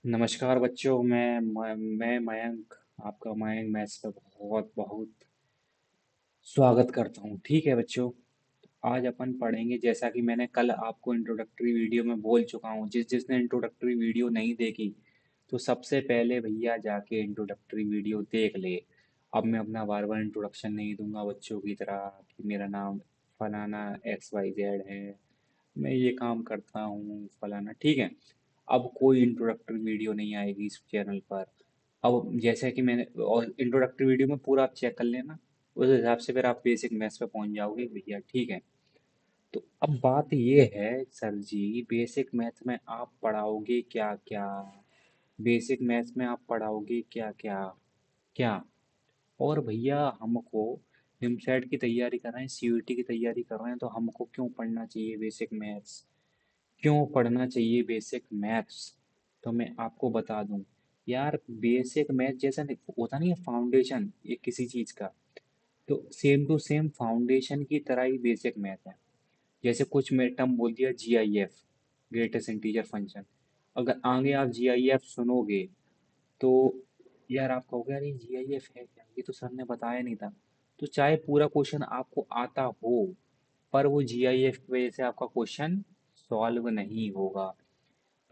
नमस्कार बच्चों। मैं मयंक, आपका मयंक मैथ्स पे बहुत बहुत स्वागत करता हूँ। ठीक है बच्चों, आज अपन पढ़ेंगे जैसा कि मैंने कल आपको इंट्रोडक्टरी वीडियो में बोल चुका हूँ। जिसने इंट्रोडक्टरी वीडियो नहीं देखी तो सबसे पहले भैया जाके इंट्रोडक्टरी वीडियो देख ले। अब मैं अपना बार बार इंट्रोडक्शन नहीं दूंगा बच्चों की तरह कि मेरा नाम फलाना XYZ है, मैं ये काम करता हूँ फलाना। ठीक है, अब कोई इंट्रोडक्टरी वीडियो नहीं आएगी इस चैनल पर। अब जैसे कि मैंने और इंट्रोडक्टरी वीडियो में पूरा आप चेक कर लेना, उस हिसाब से फिर आप बेसिक मैथ्स पे पहुंच जाओगे भैया। ठीक है, तो अब बात ये है सर जी, बेसिक मैथ्स में आप पढ़ाओगे क्या क्या? बेसिक मैथ्स में आप पढ़ाओगे क्या क्या? क्या? और भैया हमको निमसेट की तैयारी कर रहे हैं, CUET की तैयारी कर रहे हैं, तो हमको क्यों पढ़ना चाहिए बेसिक मैथ्स? क्यों पढ़ना चाहिए बेसिक मैथ्स? तो मैं आपको बता दूं यार, बेसिक मैथ जैसा नहीं होता, नहीं है फाउंडेशन ये किसी चीज का, तो सेम टू सेम फाउंडेशन की तरह ही बेसिक मैथ है। जैसे कुछ में टर्म बोल दिया GIF, ग्रेटेस्ट इंटीजर फंक्शन, अगर आगे आप GIF सुनोगे तो यार आप कहोगे यार ये GIF है क्या, ये तो सर ने बताया नहीं था। तो चाहे पूरा क्वेश्चन आपको आता हो, पर वो GIF की वजह से आपका क्वेश्चन सॉल्व नहीं होगा।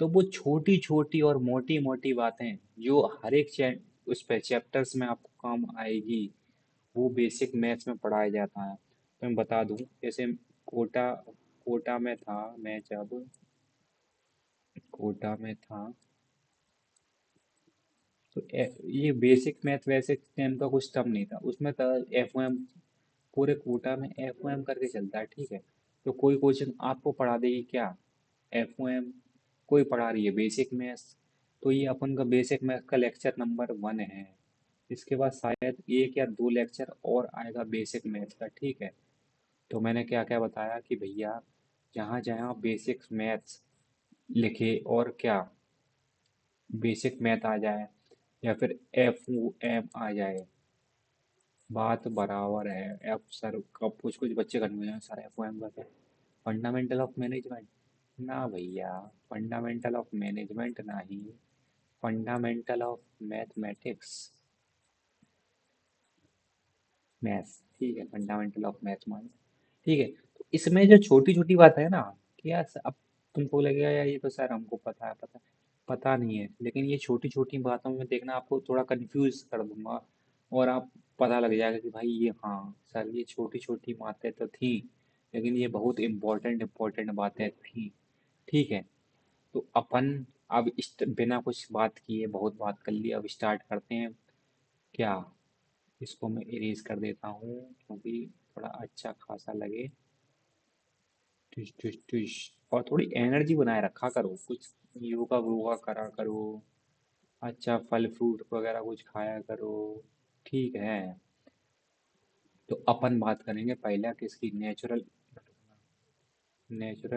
तो वो छोटी छोटी और मोटी मोटी बातें जो हर एक उस पे चैप्टर्स में आपको काम आएगी, वो बेसिक मैथ्स में पढ़ाया जाता है। तो मैं बता दूं, जैसे कोटा कोटा में था, मैं जब कोटा में था तो ये बेसिक मैथ वैसे टाइम का कुछ टर्म नहीं था, उसमें था FOM। पूरे कोटा में FOM करके चलता है। ठीक है, तो कोई क्वेश्चन आपको पढ़ा देगी क्या, FOM, कोई पढ़ा रही है बेसिक मैथ्स, तो ये अपन का बेसिक मैथ का लेक्चर नंबर 1 है। इसके बाद शायद एक या दो लेक्चर और आएगा बेसिक मैथ्स का। ठीक है, तो मैंने क्या क्या बताया कि भैया जहाँ जहाँ बेसिक मैथ्स लिखे और क्या बेसिक मैथ आ जाए या फिर FOM आ जाए, बात बराबर है। एफ सर कब कुछ कुछ बच्चे कन्फ्यूजन हैं, सर FOM का क्या, फंडामेंटल ऑफ मैनेजमेंट? ना भैया, फंडामेंटल ऑफ मैनेजमेंट नहीं, फंडामेंटल ऑफ मैथमेटिक्स, मैथ्स। ठीक है, फंडामेंटल ऑफ मैथमेटिक्स। ठीक है, तो इसमें जो छोटी छोटी बात है ना, कि यार अब तुमको लगेगा यार ये तो सर हमको पता है, पता नहीं है, लेकिन ये छोटी छोटी बातों में देखना आपको थोड़ा कंफ्यूज कर दूंगा, और आप पता लग जाएगा कि भाई ये हाँ सर ये छोटी छोटी बातें तो थी, लेकिन ये बहुत इम्पोर्टेंट इम्पोर्टेंट बातें थी। ठीक है, तो अपन अब बिना कुछ बात किए बहुत बात कर ली, अब स्टार्ट करते हैं। क्या, इसको मैं इरेज कर देता हूँ क्योंकि थोड़ा अच्छा खासा लगे। टुश टुश टुश। और थोड़ी एनर्जी बनाए रखा करो, कुछ योगा वोगा करा करो, अच्छा फल फ्रूट वगैरह कुछ खाया करो। ठीक है, तो अपन बात करेंगे पहला किसकी, नेचुरल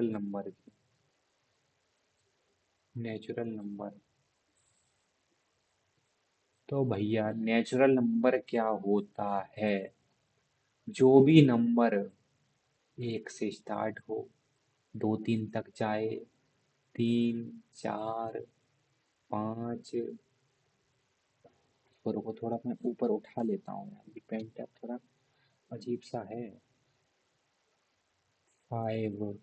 नंबर की। नेचुरल नंबर, तो भैया नेचुरल नंबर क्या होता है? जो भी नंबर एक से स्टार्ट हो, दो तीन तक जाए, तीन, चार, पाँच, और को थोड़ा मैं ऊपर उठा लेता हूँ यार, ये पेंट अब थोड़ा अजीब सा है। 5,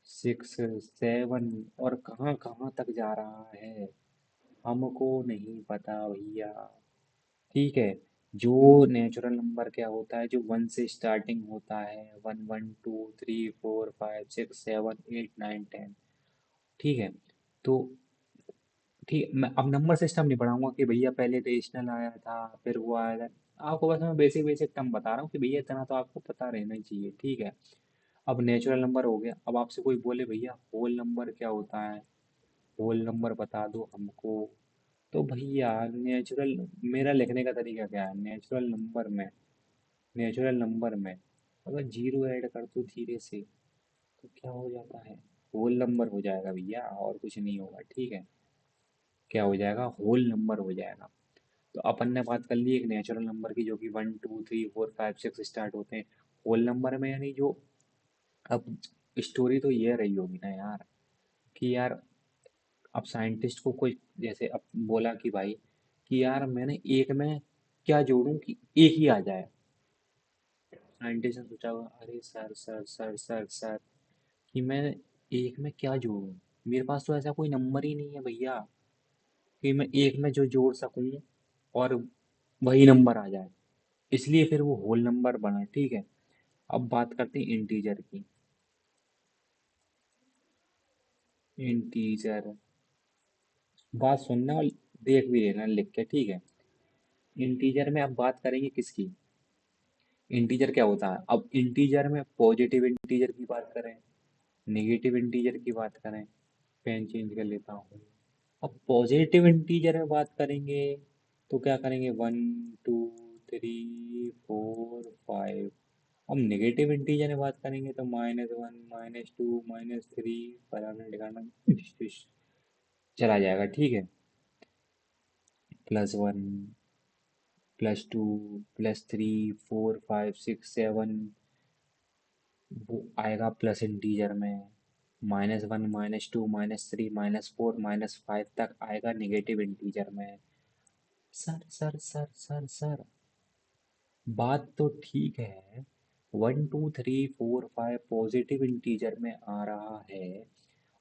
6, 7, और कहाँ कहाँ तक जा रहा है हमको नहीं पता भैया। ठीक है, जो नेचुरल नंबर क्या होता है, जो 1 से स्टार्टिंग होता है, 1, 1, 2, 3, 4, 5, 6, 7, 8, 9, 10। ठीक है, तो ठीक, मैं अब नंबर सिस्टम नहीं पढ़ाऊंगा कि भैया पहले रेशनल आया था फिर वो आया था। आपको बस मैं बेसिक बेसिक टर्म बता रहा हूँ कि भैया इतना तो आपको पता रहना ही चाहिए। ठीक है, अब नेचुरल नंबर हो गया, अब आपसे कोई बोले भैया होल नंबर क्या होता है, होल नंबर बता दो हमको। तो भैया नेचुरल, मेरा लिखने का तरीका क्या है, नेचुरल नंबर में अगर जीरो ऐड कर दो धीरे से तो क्या हो जाता है, होल नंबर हो जाएगा भैया, और कुछ नहीं होगा। ठीक है, क्या हो जाएगा, होल नंबर हो जाएगा। तो अपन ने बात कर ली एक नेचुरल नंबर की, जो कि 1, 2, 3, 4, 5, 6 स्टार्ट होते हैं होल नंबर में, यानी जो, अब स्टोरी तो ये रही होगी ना यार, कि यार अब साइंटिस्ट को कोई जैसे अब बोला कि भाई कि यार मैंने एक में क्या जोड़ूं कि एक ही आ जाए। साइंटिस्ट ने सोचा होगा, अरे sir sir sir sir sir कि मैं एक में क्या जोड़ूं, मेरे पास तो ऐसा कोई नंबर ही नहीं है भैया कि मैं एक में जो जोड़ सकूं और वही नंबर आ जाए। इसलिए फिर वो होल नंबर बना, ठीक है। अब बात करते हैं इंटीजर की। इंटीजर, बात सुनना और देख भी लेना लिख के, ठीक है। इंटीजर में अब बात करेंगे किसकी, इंटीजर क्या होता है। अब इंटीजर में पॉजिटिव इंटीजर की बात करें, नेगेटिव इंटीजर की बात करें। पेन चेंज कर लेता हूँ। अब पॉजिटिव इंटीजर में बात करेंगे तो क्या करेंगे, 1 2 3 4 5। अब नेगेटिव इंटीजर में बात करेंगे तो -1 -2 -3 फलाना ढिकाना चला जाएगा, ठीक है। +1 +2 +3 4 5 6 7 वो आएगा प्लस इंटीजर में। -1 -2 -3 -4 -5 तक आएगा नेगेटिव इंटीजर में। Sir sir sir sir sir, बात तो ठीक है, 1 2 3 4 5 पॉजिटिव इंटीजर में आ रहा है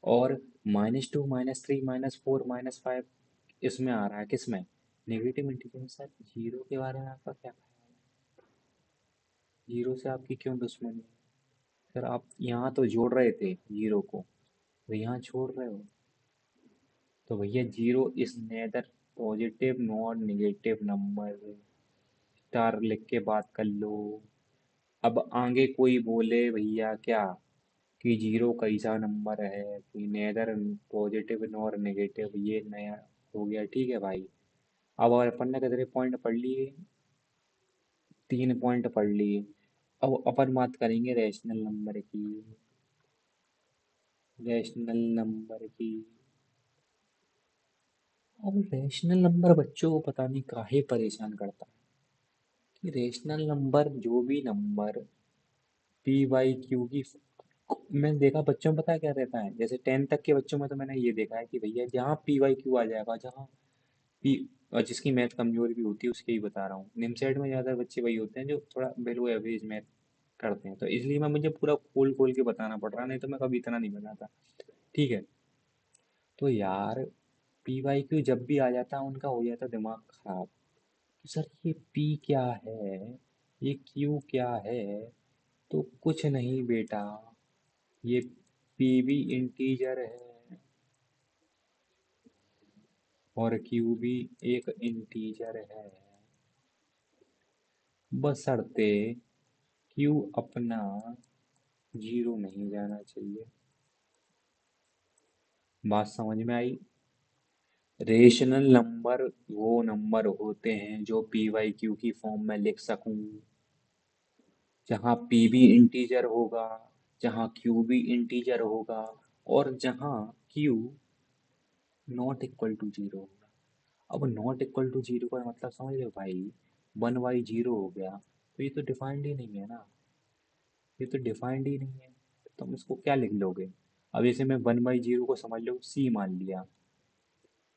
और -2 -3 -4 -5 इसमें आ रहा है, किसमें, नेगेटिव इंटीजर में। सर जीरो के बारे में आपका क्या ख्याल है, जीरो से आपकी क्यों दुश्मनी है। सर आप यहाँ तो जोड़ रहे थे जीरो को, तो यहाँ छोड़ रहे हो। तो भैया zero is nether positive nor negative number, star लिख के बात कर लो। अब आगे कोई बोले भैया क्या कि जीरो कैसा नंबर है कि नेदर पॉजिटिव नॉर नेगेटिव, ये नया हो गया, ठीक है भाई। अब और अपन ने कितने पॉइंट पढ़ लिए, 3 पॉइंट पढ़ लिए। अब अपन बात करेंगे रैशनल नंबर की, रैशनल नंबर की। अब रैशनल नंबर बच्चों को पता नहीं काहे परेशान करता है कि रैशनल नंबर जो भी नंबर पी वाई क्यू की, मैंने देखा बच्चों में पता है क्या रहता है, जैसे 10 तक के बच्चों में तो मैंने ये देखा है कि भैया जहाँ पी वाई क्यू आ जाएगा, जहाँ पी, और जिसकी मैथ कमजोर भी होती है उसके ही बता रहा हूँ, निमसेट में ज़्यादा बच्चे वही होते हैं जो थोड़ा बिलो एवरेज मैथ करते हैं, तो इसलिए मैं मुझे पूरा खोल खोल के बताना पड़ रहा, नहीं तो मैं कभी इतना नहीं बनाता, ठीक है। तो यार पी वाई क्यू जब भी आ जाता है उनका हो जाता है दिमाग खराब कि सर ये पी क्या है, ये क्यू क्या है। तो कुछ नहीं बेटा, ये पी भी इंटीजर है और क्यू भी एक इंटीजर है, बशर्ते क्यू अपना जीरो नहीं जाना चाहिए। बात समझ में आई। रेशनल नंबर वो नंबर होते हैं जो पी वाई क्यू की फॉर्म में लिख सकूं, जहाँ पी भी इंटीजर होगा, जहाँ क्यू भी इंटीजर होगा, और जहाँ Q not equal to zero होगा। अब नॉट इक्वल टू जीरो का मतलब समझ रहे हो भाई, 1/0 हो गया तो ये तो डिफाइंड ही नहीं है ना, ये तो डिफाइंड ही नहीं है, तो तुम इसको क्या लिख लोगे। अब जैसे मैं 1/0 को समझ लो सी मान लिया,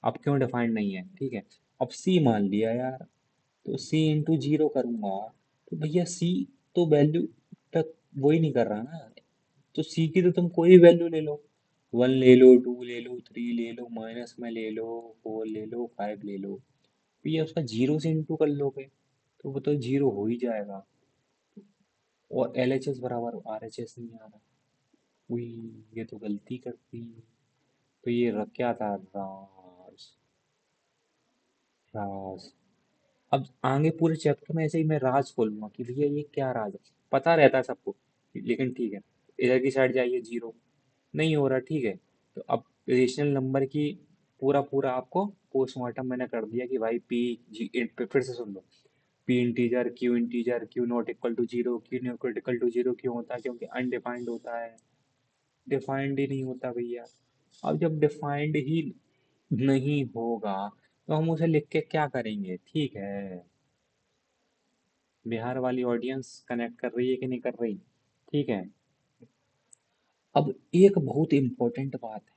अब क्यों डिफाइंड नहीं है, ठीक है। अब सी मान लिया यार, तो सी इंटू जीरो करूंगा तो भैया सी तो वैल्यू तक वही नहीं कर रहा ना, तो सी की तो तुम कोई भी वैल्यू ले लो, 1 ले लो, 2 ले लो, 3 ले लो, माइनस में ले लो, 4 ले लो, 5 ले लो, भैया उसका जीरो से इंटू कर लोगे तो वो तो जीरो हो ही जाएगा। और एल एच एस बराबर आर एच एस नहीं आ रहा, हुई, ये तो गलती कर दी। तो ये क्या था, राज, राज। अब आगे पूरे चैप्टर में ऐसे ही मैं राज खोलूंगा कि भैया ये क्या राज है, पता रहता है सबको, लेकिन ठीक है। इधर की साइड जाइए, जीरो नहीं हो रहा, ठीक है। तो अब रेशनल नंबर की पूरा पूरा आपको पोस्टमार्टम मैंने कर दिया कि भाई पी जी, फिर से सुन लो, P integer Q integer, Q not equal to zero, Q not equal to zero क्यों होता है, क्योंकि अनडिफाइंड होता है, डिफाइंड ही नहीं होता भैया। अब जब डिफाइंड ही नहीं होगा तो हम उसे लिख के क्या करेंगे, ठीक है। बिहार वाली ऑडियंस कनेक्ट कर रही है कि नहीं कर रही, ठीक है। अब एक बहुत इंपॉर्टेंट बात है,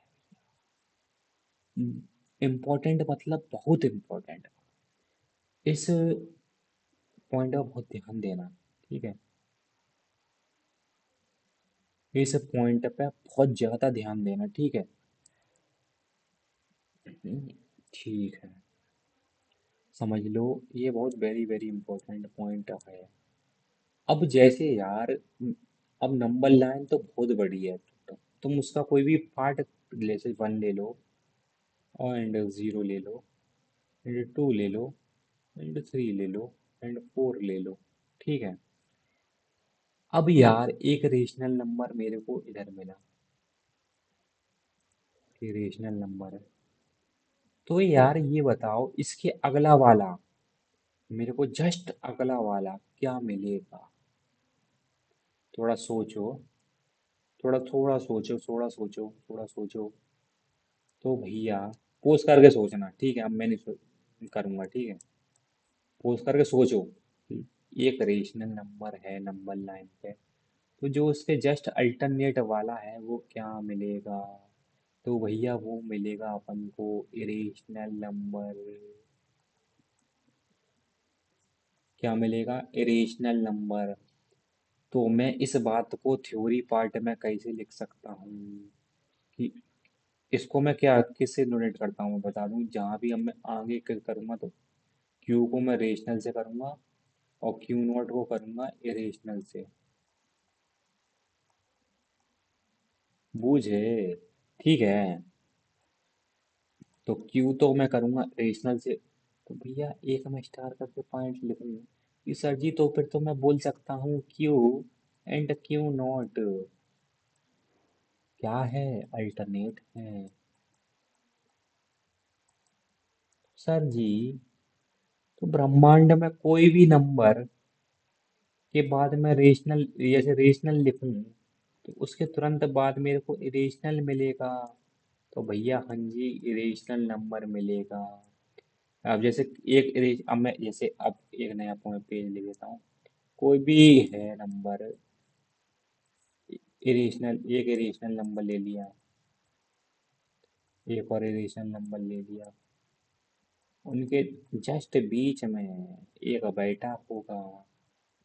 इम्पोर्टेंट मतलब बहुत इम्पोर्टेंट। इस पॉइंट का बहुत ध्यान देना। ठीक है, इस पॉइंट पे बहुत ज्यादा ध्यान देना। ठीक है। ठीक है, समझ लो, ये बहुत वेरी वेरी इंपॉर्टेंट पॉइंट है। अब जैसे यार, अब नंबर लाइन तो बहुत बड़ी है, तो तुम उसका कोई भी पार्ट, जैसे 1 ले लो, और एंड 0 ले लो, एंड 2 ले लो, एंड 3 ले लो, एंड 4 ले लो। ठीक है। अब यार एक रेशनल नंबर मेरे को इधर मिला, कि रेशनल नंबर है। तो यार ये बताओ, इसके अगला वाला, मेरे को जस्ट अगला वाला क्या मिलेगा? थोड़ा सोचो, थोड़ा थोड़ा सोचो, थोड़ा सोचो, थोड़ा सोचो। तो भैया, पोज करके सोचना। ठीक है, अब मैं नहीं करूँगा। ठीक है, पोज करके सोचो कि एक रेशनल नंबर है नंबर लाइन पे, तो जो उसके जस्ट अल्टरनेट वाला है वो क्या मिलेगा? तो भैया वो मिलेगा अपन को इरेशनल नंबर। क्या मिलेगा? Irrational number. तो मैं इस बात को थ्योरी पार्ट में कैसे लिख सकता हूँ कि इसको मैं क्या किससे डोनेट करता हूँ, मैं बता दूँ। जहाँ भी अब मैं आगे करूँगा, तो क्यू को मैं रेशनल से करूँगा, और क्यू नॉट को करूँगा इरेशनल से। बूझे? ठीक है, तो क्यू तो मैं करूँगा रेशनल से। तो भैया एक मैं स्टार करके पॉइंट लिख लूँ कि सर जी, तो फिर तो मैं बोल सकता हूँ क्यू एंड क्यू नॉट क्या है? अल्टरनेट है। सर जी, तो ब्रह्मांड में कोई भी नंबर के बाद में रेशनल, जैसे रेशनल लिखूं, तो उसके तुरंत बाद मेरे को इरेशनल मिलेगा। तो भैया हाँ जी, इरेशनल नंबर मिलेगा। अब जैसे अब मैं जैसे अब एक नया पॉइंट पेज ले लेता हूँ। कोई भी है नंबर, इरेशनल, एक इरेशनल नंबर ले लिया, एक और इरेशनल नंबर ले लिया, उनके जस्ट बीच में एक बैठा होगा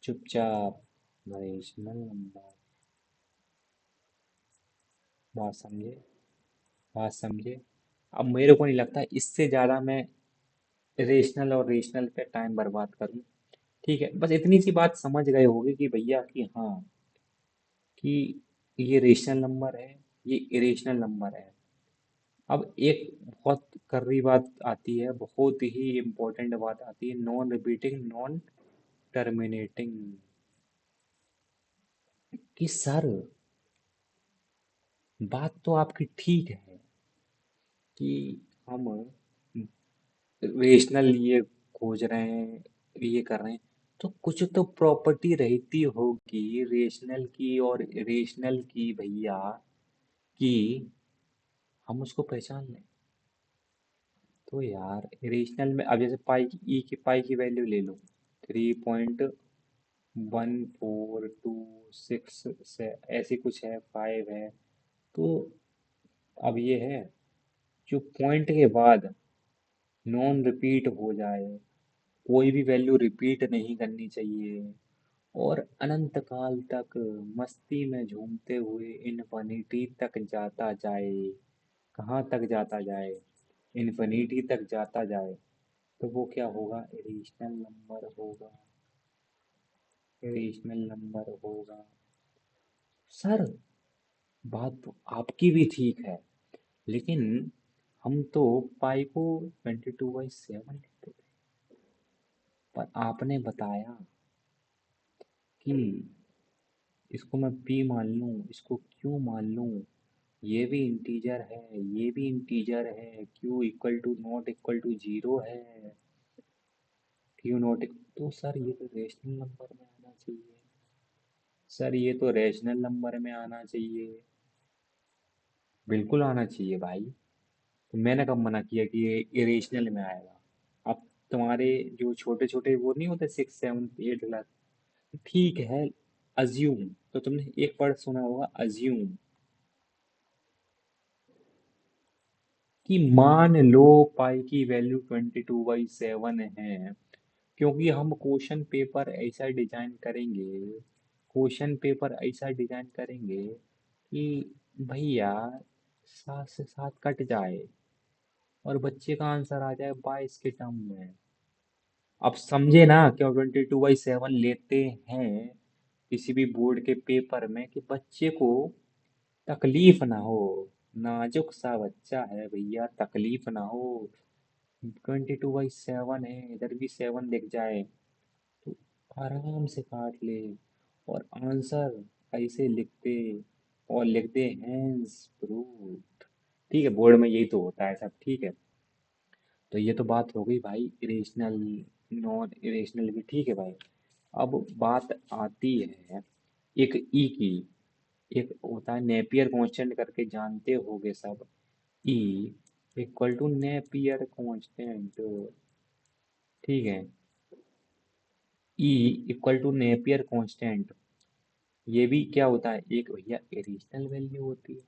चुपचाप इरेशनल नंबर। बात समझे? बात समझे? अब मेरे को नहीं लगता इससे ज़्यादा मैं रेशनल और रेशनल पे टाइम बर्बाद करूं। ठीक है, बस इतनी सी बात समझ गए होगे कि भैया कि हाँ, कि ये रेशनल नंबर है, ये इरेशनल नंबर है। अब एक बहुत कर्री बात आती है, बहुत ही इम्पोर्टेंट बात आती है, नॉन रिपीटिंग, नॉन टर्मिनेटिंग। कि सर, बात तो आपकी ठीक है कि हम रेशनल ये खोज रहे हैं, ये कर रहे हैं, तो कुछ तो प्रॉपर्टी रहती होगी रेशनल की और इरेशनल की भैया, कि हम उसको पहचान लें। तो यार इरेशनल में अब जैसे पाई की, ई की पाई की वैल्यू ले लो, 3.1426 से ऐसी कुछ है, 5 है। तो अब ये है, जो पॉइंट के बाद नॉन रिपीट हो जाए, कोई भी वैल्यू रिपीट नहीं करनी चाहिए, और अनंत काल तक मस्ती में झूमते हुए इन्फिनिटी तक जाता जाए। कहाँ तक जाता जाए? इन्फिनिटी तक जाता जाए। तो वो क्या होगा? इरेशनल नंबर होगा। इरेशनल नंबर होगा। सर, बात तो आपकी भी ठीक है, लेकिन हम तो पाई को 22/7 लेते थे, पर आपने बताया कि इसको मैं p मान लूँ, इसको q मान लूँ, ये भी इंटीजर है, ये भी इंटीजर है, q equal to not equal to 0 है, q नॉट। तो सर ये तो रेशनल नंबर में आना चाहिए। सर ये तो रेशनल नंबर में आना चाहिए। बिल्कुल आना चाहिए भाई। तो मैंने कब मना किया कि ये इरेशनल में आएगा? अब तुम्हारे जो छोटे छोटे वो नहीं होते, 6 7 8 क्लास, ठीक है, अज्यूम। तो तुमने एक वर्ड सुना होगा, अज्यूम, कि मान लो पाई की वैल्यू 22/7 है, क्योंकि हम क्वेश्चन पेपर ऐसा डिजाइन करेंगे कि भैया 7 से 7 कट जाए और बच्चे का आंसर आ जाए 22 के टर्म में। अब समझे ना क्यों 22/7 लेते हैं किसी भी बोर्ड के पेपर में, कि बच्चे को तकलीफ ना हो। नाजुक सा बच्चा है भैया, तकलीफ ना हो। 22/7 है, इधर भी 7 दिख जाए तो आराम से काट ले और आंसर ऐसे लिखते, और लिख दे हैंस प्रूफ। ठीक है, बोर्ड में यही तो होता है सब। ठीक है, तो ये तो बात हो गई भाई इरेशनल नॉन इरेशनल की। ठीक है भाई, अब बात आती है एक ई की। एक होता है नेपियर कांस्टेंट करके, जानते होगे सब। E equal to Napier constant. ठीक है, E equal to Napier constant. ये भी क्या होता है, एक भैया इरेशनल वैल्यू होती है,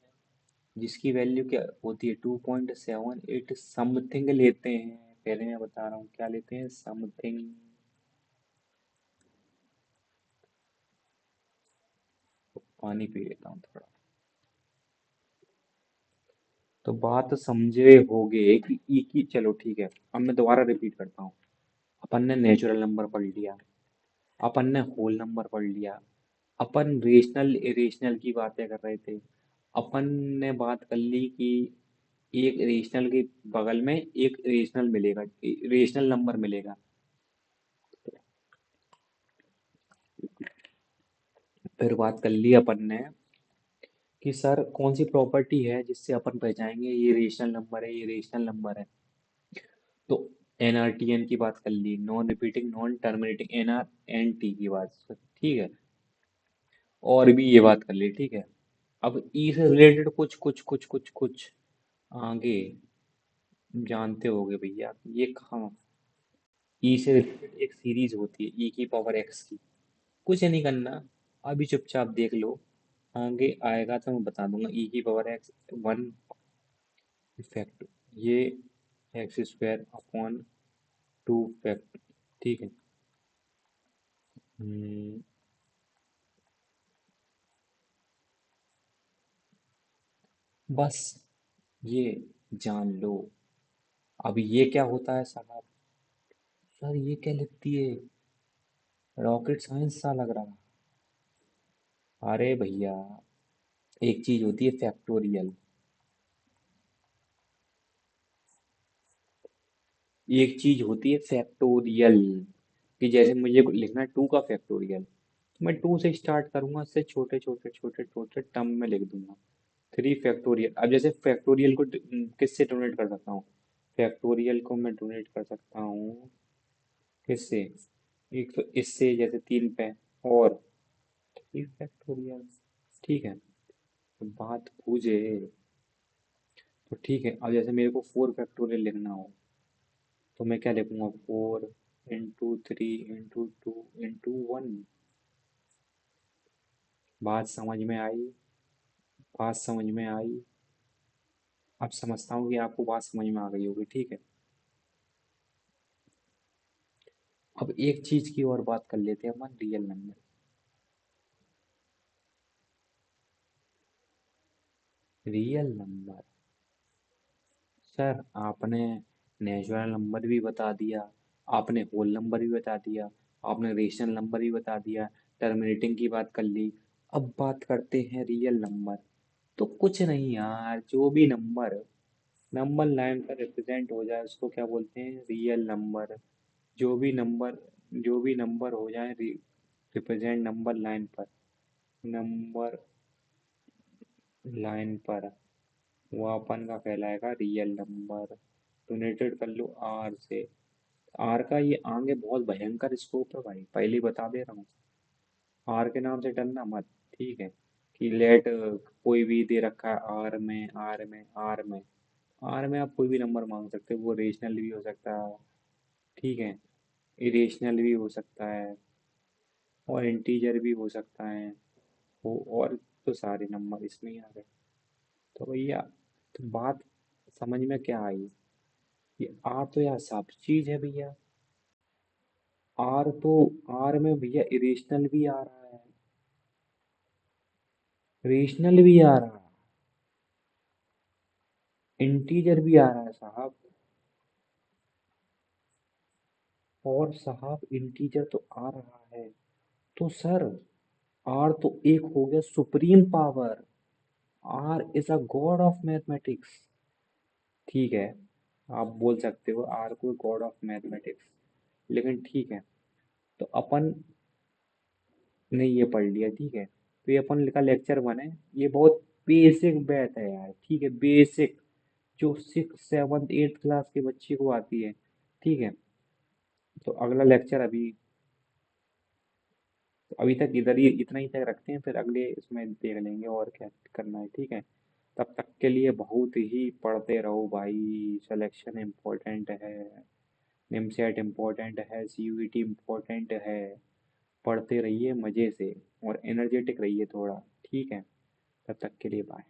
जिसकी वैल्यू क्या होती है 2.78 समथिंग लेते हैं। पहले मैं बता रहा हूँ क्या लेते हैं, समथिंग। पानी पी लेता हूँ थोड़ा। तो बात समझे होगे कि ई की, चलो ठीक है, अब मैं दोबारा रिपीट करता हूँ। अपन ने नेचुरल नंबर पढ़ लिया, अपन ने होल नंबर पढ़ लिया, अपन रेशनल इरेशनल की बातें कर रहे थे। अपन ने बात कर ली कि एक रेशनल के बगल में एक रेशनल मिलेगा, रेशनल नंबर मिलेगा। फिर बात कर ली अपन ने कि सर कौन सी प्रॉपर्टी है जिससे अपन पहचानेंगे ये रेशनल नंबर है, ये रेशनल नंबर है। तो एनआरटीएन की बात कर ली, non repeating non terminating, NR N T की बात। ठीक है, और भी ये बात कर ली। ठीक है, अब ई से रिलेटेड कुछ आगे जानते होगे भैया, ये कहाँ। ई से रिलेटेड एक सीरीज होती है ई की पावर एक्स की। कुछ नहीं करना, अभी चुपचाप देख लो, आगे आएगा तो मैं बता दूंगा। ई की पावर एक्स वन फैक्ट, ये एक्स स्क्वायर अपॉन 2 फैक्ट। ठीक है। हम्म, बस ये जान लो। अब ये क्या होता है साहब, सर ये क्या लिखती है, रॉकेट साइंस सा लग रहा। अरे भैया, एक चीज होती है फैक्टोरियल, एक चीज होती है फैक्टोरियल, कि जैसे मुझे लिखना है 2 का फैक्टोरियल, तो मैं 2 से स्टार्ट करूंगा, इससे छोटे छोटे टर्म में लिख दूंगा। 3 फैक्टोरियल, अब जैसे फैक्टोरियल को किससे डोनेट कर सकता हूँ, फैक्टोरियल को मैं डोनेट कर सकता हूँ किससे, एक तो इससे, जैसे 3 पे, और 3 फैक्टोरियल। ठीक है, तो बात पूछे तो ठीक है। अब जैसे मेरे को 4 फैक्टोरियल लिखना हो, तो मैं क्या लिखूंगा, 4 × 3 × 2 × 1। बात समझ में आई, बात समझ में आई। अब समझता हूँ कि आपको बात समझ में आ गई होगी। ठीक है, अब एक चीज की और बात कर लेते हैं अपन, real number. Real number, sir आपने नेचुरल नंबर भी बता दिया, आपने होल नंबर भी बता दिया, आपने रेशनल नंबर भी बता दिया, टर्मिनेटिंग की बात कर ली। अब बात करते हैं रियल नंबर। तो कुछ नहीं यार, जो भी नंबर नंबर लाइन पर रिप्रेजेंट हो जाए उसको क्या बोलते हैं, रियल नंबर। जो भी नंबर जो भी नंबर हो जाए रिप्रेजेंट नंबर लाइन पर, नंबर लाइन पर, वो अपन का कहलाएगा रियल नंबर। डोनेटेड कर लो आर से। आर का ये आगे बहुत भयंकर स्कोप है भाई, पहले ही बता दे रहा हूँ। आर के नाम से डरना मत। ठीक है, कि लेट कोई भी दे रखा है आर में आप कोई भी नंबर मांग सकते हो, वो रेशनल भी हो सकता है। ठीक है, इरेशनल भी हो सकता है, और इंटीजर भी हो सकता है। वो और तो सारे नंबर इसमें ही आ गए। तो भैया, तो बात समझ में क्या आई? ये आर तो यार सब चीज है भैया। आर तो, आर में भैया इरेशनल भी आ रहा है, रेशनल भी आ रहा है, इंटीजर भी आ रहा है साहब। और साहब इंटीजर तो आ रहा है, तो सर आर तो एक हो गया supreme power. R is a god of mathematics. ठीक है, आप बोल सकते हो आर को गॉड ऑफ मैथमेटिक्स, लेकिन ठीक है, तो अपन ने ये पढ़ लिया, ठीक है, तो ये अपन का लेक्चर 1 है। ये बहुत बेसिक मैथ है यार, ठीक है, बेसिक, जो 6, 7, 8 क्लास के बच्चे को आती है। ठीक है, तो अगला लेक्चर अभी, तो अभी तक इधर ही इतना ही तक रखते हैं, फिर अगले इसमें देख लेंगे और क्या करना है, ठीक है। तब तक के लिए बहुत ही पढ़ते रहो भाई, सिलेक्शन इम्पोर्टेंट है, निमसेट इम्पोर्टेंट है, सीयूईटी इम्पोर्टेंट है। पढ़ते रहिए मज़े से, और एनर्जेटिक रहिए थोड़ा, ठीक है। तब तक के लिए बाय।